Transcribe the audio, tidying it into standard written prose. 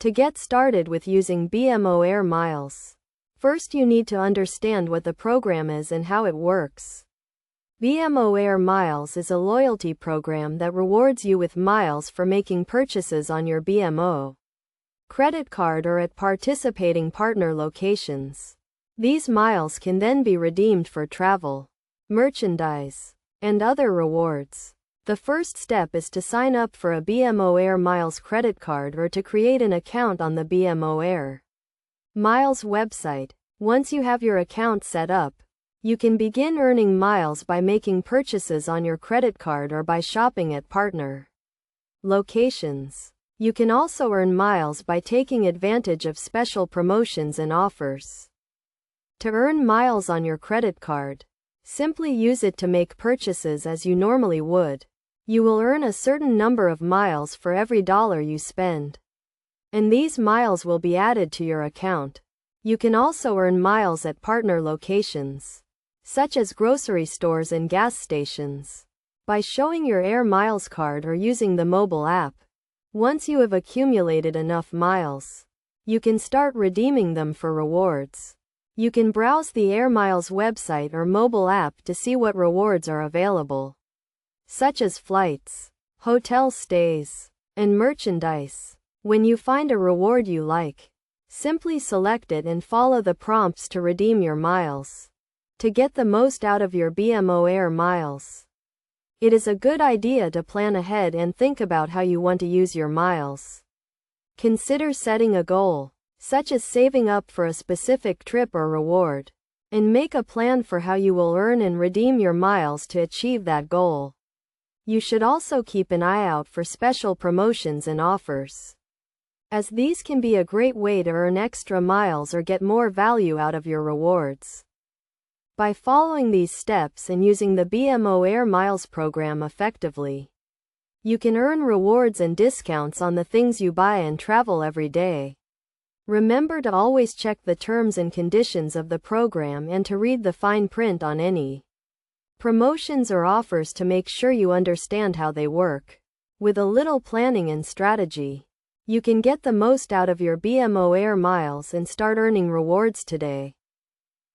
To get started with using BMO Air Miles, first you need to understand what the program is and how it works. BMO Air Miles is a loyalty program that rewards you with miles for making purchases on your BMO credit card or at participating partner locations. These miles can then be redeemed for travel, merchandise, and other rewards. The first step is to sign up for a BMO Air Miles credit card or to create an account on the BMO Air Miles website. Once you have your account set up, you can begin earning miles by making purchases on your credit card or by shopping at partner locations. You can also earn miles by taking advantage of special promotions and offers. To earn miles on your credit card, simply use it to make purchases as you normally would. You will earn a certain number of miles for every dollar you spend, and these miles will be added to your account. You can also earn miles at partner locations, such as grocery stores and gas stations, by showing your Air Miles card or using the mobile app. Once you have accumulated enough miles, you can start redeeming them for rewards. You can browse the Air Miles website or mobile app to see what rewards are available, such as flights, hotel stays, and merchandise. When you find a reward you like, simply select it and follow the prompts to redeem your miles. To get the most out of your BMO Air Miles, it is a good idea to plan ahead and think about how you want to use your miles. Consider setting a goal, such as saving up for a specific trip or reward, and make a plan for how you will earn and redeem your miles to achieve that goal. You should also keep an eye out for special promotions and offers, as these can be a great way to earn extra miles or get more value out of your rewards. By following these steps and using the BMO Air Miles program effectively, you can earn rewards and discounts on the things you buy and travel every day. Remember to always check the terms and conditions of the program and to read the fine print on any promotions or offers to make sure you understand how they work. With a little planning and strategy, you can get the most out of your BMO Air Miles and start earning rewards today.